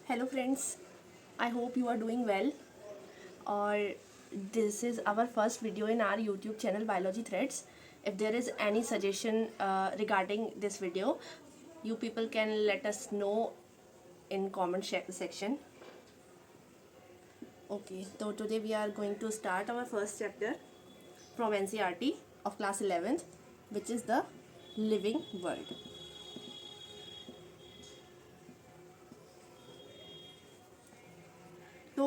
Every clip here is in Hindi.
Hello friends, I hope you are doing well. Or this is our first video in our YouTube channel Biology Threads. If there is any suggestion regarding this video, you people can let us know in comment section. Okay, so today we are going to start our first chapter from NCERT of class 11th, which is the living world. तो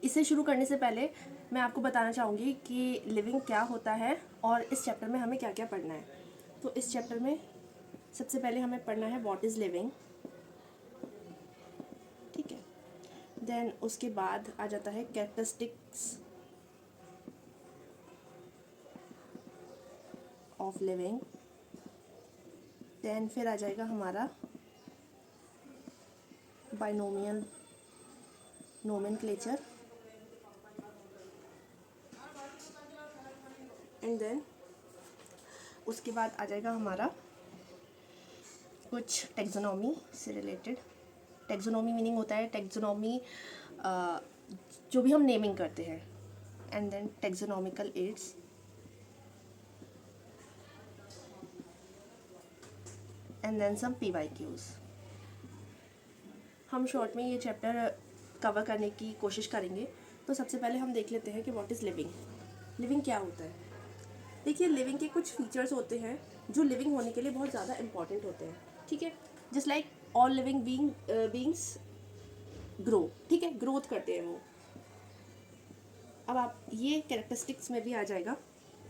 इसे शुरू करने से पहले मैं आपको बताना चाहूँगी कि लिविंग क्या होता है और इस चैप्टर में हमें क्या क्या पढ़ना है। तो इस चैप्टर में सबसे पहले हमें पढ़ना है व्हाट इज़ लिविंग, ठीक है। देन उसके बाद आ जाता है कैरेक्टरिस्टिक्स ऑफ लिविंग। देन फिर आ जाएगा हमारा बाइनोमियल नोमेनक्लेचर एंड देन उसके बाद आ जाएगा हमारा कुछ टेक्सोनॉमी से रिलेटेड। टेक्सोनॉमी मीनिंग होता है टेक्सोनॉमी जो भी हम नेमिंग करते हैं, and then taxonomical aids, and then some PYQs। हम शॉर्ट में ये चैप्टर कवर करने की कोशिश करेंगे। तो सबसे पहले हम देख लेते हैं कि व्हाट इज़ लिविंग। लिविंग क्या होता है। देखिए, लिविंग के कुछ फीचर्स होते हैं जो लिविंग होने के लिए बहुत ज़्यादा इंपॉर्टेंट होते हैं, ठीक है। Just like all living beings grow, ठीक है, ग्रोथ करते हैं वो। अब आप ये कैरेक्टरिस्टिक्स में भी आ जाएगा।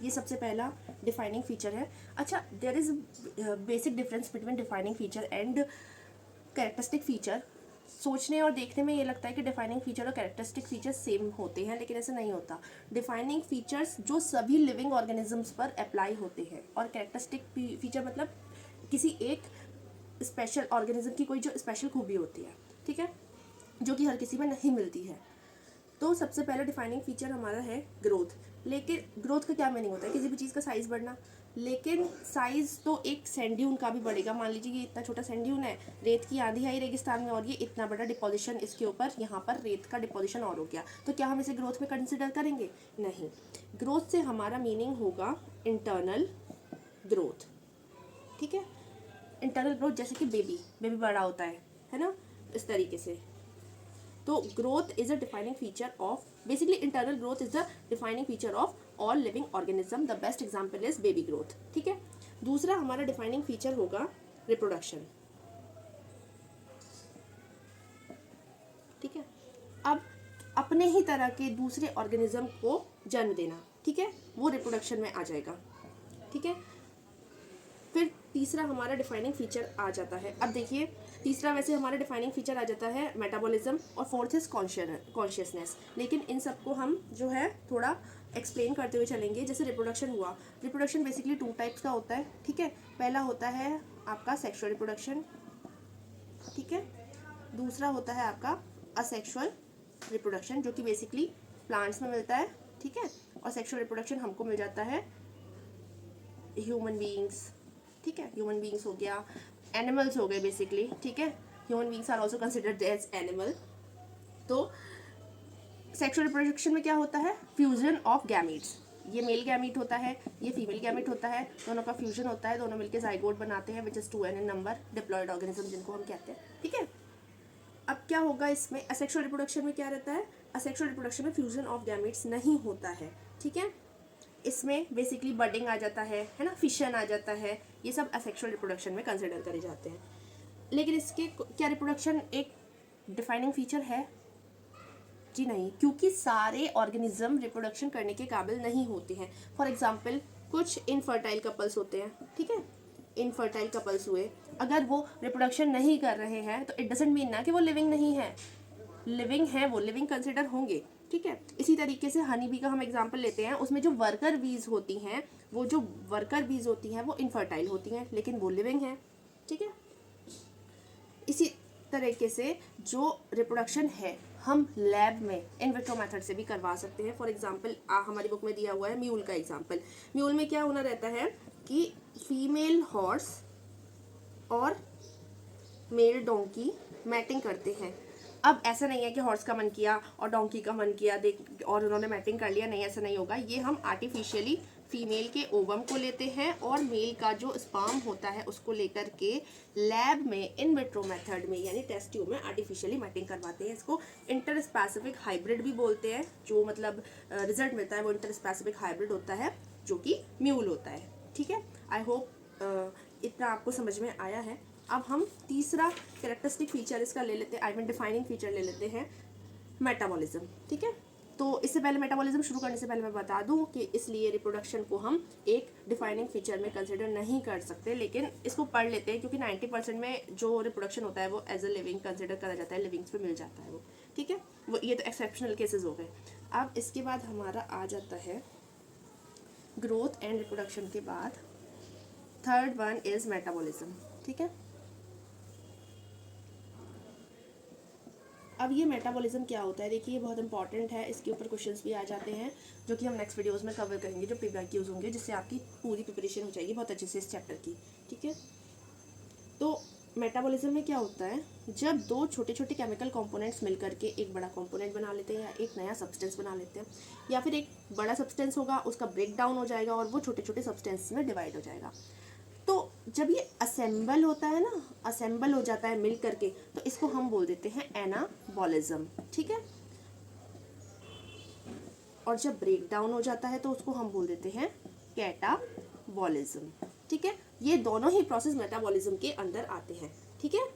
ये सबसे पहला डिफाइनिंग फीचर है। अच्छा, there is basic difference between defining feature and characteristic feature. सोचने और देखने में ये लगता है कि डिफाइनिंग फीचर और कैरेक्टरिस्टिक फीचर्स सेम होते हैं, लेकिन ऐसा नहीं होता। डिफाइनिंग फीचर्स जो सभी लिविंग ऑर्गेनिजम्स पर अप्लाई होते हैं, और कैरेक्टरिस्टिक फीचर मतलब किसी एक स्पेशल ऑर्गेनिज्म की कोई जो स्पेशल खूबी होती है, ठीक है, जो कि हर किसी में नहीं मिलती है। तो सबसे पहला डिफाइनिंग फीचर हमारा है ग्रोथ। लेकिन ग्रोथ का क्या मीनिंग होता है? किसी भी चीज़ का साइज़ बढ़ना। लेकिन साइज़ तो एक सैंड ड्यून का भी बढ़ेगा। मान लीजिए ये इतना छोटा सैंड ड्यून है, रेत की आंधी आई रेगिस्तान में, और ये इतना बड़ा डिपोजिशन इसके ऊपर, यहाँ पर रेत का डिपोजिशन और हो गया, तो क्या हम इसे ग्रोथ में कंसिडर करेंगे? नहीं। ग्रोथ से हमारा मीनिंग होगा इंटरनल ग्रोथ, ठीक है। इंटरनल ग्रोथ जैसे कि बेबी बड़ा होता है ना, इस तरीके से। तो growth is a defining feature of, basically internal growth is the defining feature of all living organism. The best example is baby growth, ठीक है। दूसरा हमारा डिफाइनिंग फीचर होगा रिप्रोडक्शन, ठीक है। अब अपने ही तरह के दूसरे ऑर्गेनिज्म को जन्म देना, ठीक है, वो रिप्रोडक्शन में आ जाएगा, ठीक है। फिर तीसरा हमारा डिफाइनिंग फीचर आ जाता है। अब देखिए, तीसरा वैसे हमारा डिफाइनिंग फीचर आ जाता है मेटाबॉलिज्म, और फोर्थ इज कॉन्शियसनेस। लेकिन इन सबको हम जो है थोड़ा एक्सप्लेन करते हुए चलेंगे। जैसे रिप्रोडक्शन हुआ, रिप्रोडक्शन बेसिकली 2 टाइप्स का होता है, ठीक है। पहला होता है आपका सेक्सुअल रिप्रोडक्शन, ठीक है। दूसरा होता है आपका असेक्सुअल रिप्रोडक्शन, जो कि बेसिकली प्लांट्स में मिलता है, ठीक है। और सेक्सुअल रिप्रोडक्शन हमको मिल जाता है ह्यूमन बीइंग्स, ठीक है। ह्यूमन बीइंग्स हो गया, एनिमल्स हो गए बेसिकली, ठीक है। Human beings are also considered as animal. तो सेक्सुअल रिप्रोडक्शन में क्या होता है? Fusion of gametes. ये मेल गैमीट होता है, ये फीमेल गैमीट होता है, दोनों का फ्यूजन होता है, दोनों मिलकर जाइगोट बनाते हैं, which is 2n in number, diploid organism जिनको हम कहते हैं, ठीक है। अब क्या होगा इसमें? असेक्सुअल रिप्रोडक्शन में क्या रहता है? असेक्सुअल रिप्रोडक्शन में फ्यूजन ऑफ गैमीट्स नहीं होता है, ठीक है। इसमें बेसिकली बडिंग आ जाता है ना, फिशन आ जाता है, ये सब असेक्सुअल रिप्रोडक्शन में कंसिडर करे जाते हैं। लेकिन इसके क्या रिप्रोडक्शन एक डिफाइनिंग फीचर है? जी नहीं, क्योंकि सारे ऑर्गेनिज्म रिप्रोडक्शन करने के काबिल नहीं होते हैं। फॉर एग्जाम्पल कुछ इनफर्टाइल कपल्स होते हैं, ठीक है। इनफर्टाइल कपल्स हुए, अगर वो रिप्रोडक्शन नहीं कर रहे हैं तो इट डजेंट मीन ना कि वो लिविंग नहीं है। लिविंग है, वो लिविंग कंसिडर होंगे, ठीक है। इसी तरीके से हनी बी का हम एग्जांपल लेते हैं, उसमें जो वर्कर बीज होती हैं, वो जो वर्कर बीज होती हैं वो इनफर्टाइल होती हैं, लेकिन वो लिविंग है, ठीक है। इसी तरीके से जो रिप्रोडक्शन है हम लैब में इन विट्रो मेथड से भी करवा सकते हैं। फॉर एग्जांपल हमारी बुक में दिया हुआ है म्यूल का एग्जांपल। म्यूल में क्या होना रहता है कि फीमेल हॉर्स और मेल डोंकी मैटिंग करते हैं, अब ऐसा नहीं है कि हॉर्स का मन किया और डोंकी का मन किया देख और उन्होंने मैटिंग कर लिया, नहीं ऐसा नहीं होगा। ये हम आर्टिफिशियली फीमेल के ओवम को लेते हैं और मेल का जो स्पर्म होता है उसको लेकर के लैब में इन विट्रो मेथड में यानी टेस्ट ट्यूब में आर्टिफिशियली मैटिंग करवाते हैं। इसको इंटरस्पेसिफिक हाइब्रिड भी बोलते हैं। जो मतलब रिजल्ट मिलता है वो इंटरस्पेसिफिक हाइब्रिड होता है जो कि म्यूल होता है। ठीक है, आई होप इतना आपको समझ में आया है। अब हम तीसरा कैरेक्टरिस्टिक फीचर इसका ले लेते हैं, आई मीन डिफाइनिंग फीचर ले लेते हैं, मेटाबॉलिज्म। ठीक है, तो इससे पहले मेटाबॉलिज्म शुरू करने से पहले मैं बता दूं कि इसलिए रिप्रोडक्शन को हम एक डिफाइनिंग फीचर में कंसिडर नहीं कर सकते, लेकिन इसको पढ़ लेते हैं क्योंकि 90% में जो रिप्रोडक्शन होता है वो एज अ लिविंग कंसिडर करा जाता है, लिविंग्स पे मिल जाता है वो। ठीक है, वो ये तो एक्सेप्शनल केसेस हो गए। अब इसके बाद हमारा आ जाता है ग्रोथ एंड रिप्रोडक्शन के बाद थर्ड वन इज मेटाबॉलिज्म। ठीक है, अब ये मेटाबॉलिज्म क्या होता है, देखिए ये बहुत इंपॉर्टेंट है, इसके ऊपर क्वेश्चंस भी आ जाते हैं जो कि हम नेक्स्ट वीडियोस में कवर करेंगे, जो प्रीवैक्यूज होंगे, जिससे आपकी पूरी प्रिपरेशन हो जाएगी बहुत अच्छे से इस चैप्टर की। ठीक है, तो मेटाबॉलिज्म में क्या होता है, जब दो छोटे छोटे केमिकल कंपोनेंट्स मिलकर के एक बड़ा कंपोनेंट बना लेते हैं या एक नया सब्सटेंस बना लेते हैं, या फिर एक बड़ा सब्सटेंस होगा उसका ब्रेक डाउन हो जाएगा और वो छोटे छोटे सब्सटेंस में डिवाइड हो जाएगा। तो जब ये असेंबल होता है ना, असेंबल हो जाता है मिल करके, तो इसको हम बोल देते हैं एनाबॉलिज्म। ठीक है, और जब ब्रेक डाउन हो जाता है तो उसको हम बोल देते हैं कैटाबॉलिज्म। ठीक है, ये दोनों ही प्रोसेस मेटाबॉलिज्म के अंदर आते हैं। ठीक है,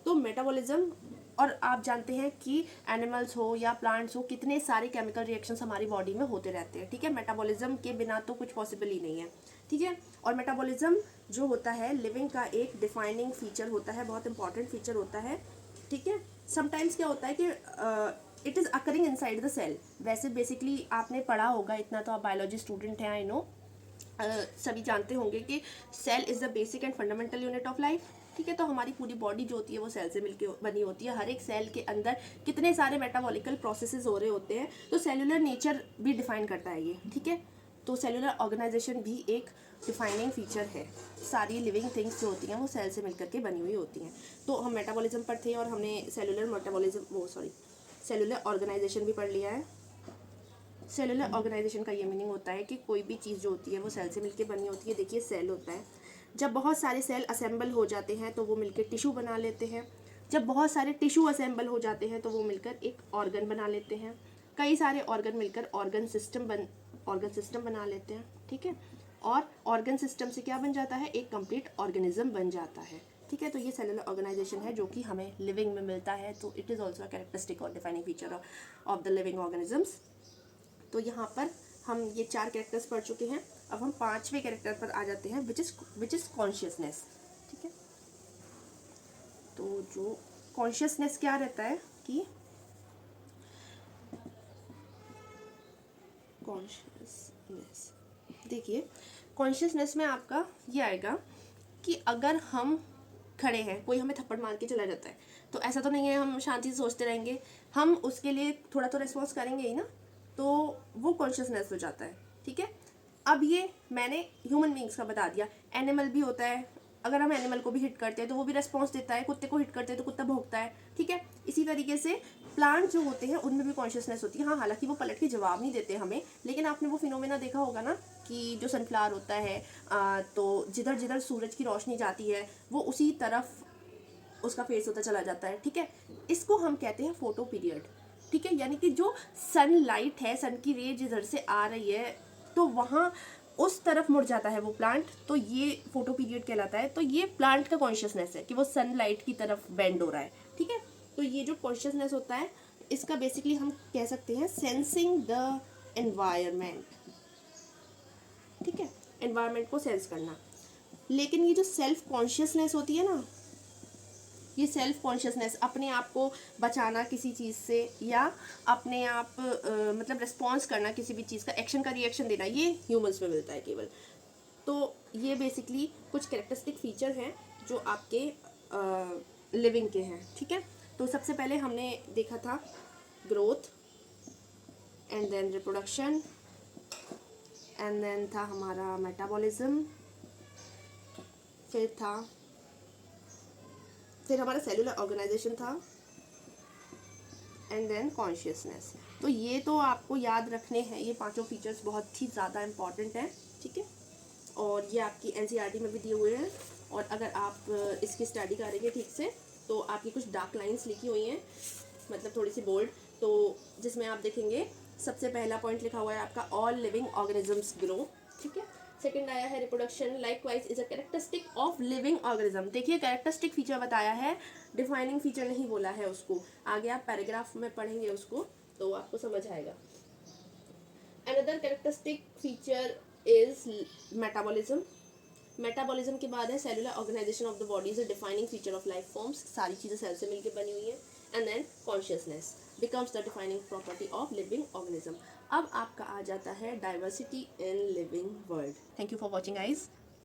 तो मेटाबॉलिज्म, और आप जानते हैं कि एनिमल्स हो या प्लांट्स हो कितने सारे केमिकल रिएक्शंस हमारी बॉडी में होते रहते हैं। ठीक है, मेटाबॉलिज्म के बिना तो कुछ पॉसिबल ही नहीं है। ठीक है, और मेटाबॉलिज्म जो होता है लिविंग का एक डिफाइनिंग फीचर होता है, बहुत इंपॉर्टेंट फीचर होता है। ठीक है, समटाइम्स क्या होता है कि it is occurring inside the cell. वैसे बेसिकली आपने पढ़ा होगा, इतना तो आप बायोलॉजी स्टूडेंट हैं, आई नो, सभी जानते होंगे कि cell is the basic and fundamental unit of life. ठीक है, तो हमारी पूरी बॉडी जो होती है वो सेल से मिलकर बनी होती है। हर एक सेल के अंदर कितने सारे मेटाबॉलिकल प्रोसेसेस हो रहे होते हैं, तो सेलुलर नेचर भी डिफाइन करता है ये। ठीक है, तो सेलुलर ऑर्गेनाइजेशन भी एक डिफाइनिंग फीचर है। सारी लिविंग थिंग्स जो होती हैं वो सेल से मिलकर के बनी हुई होती हैं। तो हम मेटाबॉलिज्म पर थे और हमने सेलुलर मेटाबॉलिज्म सेलुलर ऑर्गेनाइजेशन भी पढ़ लिया है। सेलुलर ऑर्गेनाइजेशन का ये मीनिंग होता है कि कोई भी चीज़ जो होती है वो सेल से मिलकर बनी होती है। देखिए सेल होता है, जब बहुत सारे सेल असेंबल हो जाते हैं तो वो मिलकर टिश्यू बना लेते हैं। जब बहुत सारे टिश्यू असेंबल हो जाते हैं तो वो मिलकर एक ऑर्गन बना लेते हैं। कई सारे ऑर्गन मिलकर ऑर्गन सिस्टम बना लेते हैं। ठीक है, और ऑर्गन सिस्टम से क्या बन जाता है, एक कंप्लीट ऑर्गेनिज्म बन जाता है। ठीक है, तो ये सेलुलर ऑर्गेनाइजेशन है जो कि हमें लिविंग में मिलता है। तो it is also a characteristic और defining feature of the living organisms. तो यहाँ पर हम ये 4 कैरेक्टर्स पढ़ चुके हैं। अब हम 5वें कैरेक्टर पर आ जाते हैं, विच इज़ कॉन्शियसनेस। ठीक है, तो जो कॉन्शियसनेस क्या रहता है कि कॉन्शियसनेस, देखिए कॉन्शियसनेस में आपका ये आएगा कि अगर हम खड़े हैं, कोई हमें थप्पड़ मार के चला जाता है, तो ऐसा तो नहीं है हम शांति से सोचते रहेंगे, हम उसके लिए थोड़ा तो रिस्पॉन्स करेंगे ही ना, तो वो कॉन्शियसनेस हो जाता है। ठीक है, अब ये मैंने ह्यूमन बींग्स का बता दिया, एनिमल भी होता है, अगर हम एनिमल को भी हिट करते हैं तो वो भी रेस्पॉन्स देता है, कुत्ते को हिट करते हैं तो कुत्ता भौंकता है। ठीक है, इसी तरीके से प्लांट जो होते हैं उनमें भी कॉन्शियसनेस होती है। हाँ, हालांकि वो पलट के जवाब नहीं देते हमें, लेकिन आपने वो फिनोमेना देखा होगा ना कि जो सनफ्लावर होता है तो जिधर जिधर सूरज की रोशनी जाती है वो उसी तरफ उसका फेस होता चला जाता है। ठीक है, इसको हम कहते हैं फोटो पीरियड। ठीक है, यानी कि जो सनलाइट है, सन की रे जिधर से आ रही है तो वहाँ उस तरफ मुड़ जाता है वो प्लांट, तो ये फोटो पीरियड कहलाता है। तो ये प्लांट का कॉन्शियसनेस है कि वो सनलाइट की तरफ बेंड हो रहा है। ठीक है, तो ये जो कॉन्शियसनेस होता है इसका बेसिकली हम कह सकते हैं सेंसिंग द एनवायरनमेंट। ठीक है, एनवायरनमेंट को सेंस करना। लेकिन ये जो सेल्फ कॉन्शियसनेस होती है ना, ये सेल्फ कॉन्शियसनेस अपने आप को बचाना किसी चीज़ से या अपने आप मतलब रिस्पॉन्स करना किसी भी चीज़ का, एक्शन का रिएक्शन देना, ये ह्यूमंस में मिलता है केवल। तो ये बेसिकली कुछ कैरेक्टरिस्टिक फीचर हैं जो आपके लिविंग के हैं। ठीक है, तो सबसे पहले हमने देखा था growth and then reproduction and then था हमारा मेटाबॉलिज्म, फिर हमारा सेलुलर ऑर्गेनाइजेशन था, एंड देन कॉन्शियसनेस। तो ये तो आपको याद रखने हैं, ये पांचों फीचर्स बहुत ही ज़्यादा इंपॉर्टेंट हैं, ठीक है। और ये आपकी एनसीईआरटी में भी दिए हुए हैं, और अगर आप इसकी स्टडी करेंगे ठीक से तो आपकी कुछ डार्क लाइंस लिखी हुई हैं, मतलब थोड़ी सी बोल्ड, तो जिसमें आप देखेंगे सबसे पहला पॉइंट लिखा हुआ है आपका ऑल लिविंग ऑर्गेनिजम्स ग्रो, ठीक है। सेकंड आया है reproduction likewise is a characteristic of living organism. देखिए कैरेक्टरिस्टिक फीचर बताया है, डिफाइनिंग फीचर नहीं बोला है उसको। आगे आप पैराग्राफ में पढ़ेंगे उसको तो आपको समझ आएगा। Another characteristic feature is metabolism. Metabolism के बाद है cellular organisation of the body is a defining feature of life forms. सारी चीज़ें सेल से मिलकर बनी हुई हैं। And then consciousness becomes the defining property of living organism. अब आपका आ जाता है diversity in living world. Thank you for watching guys.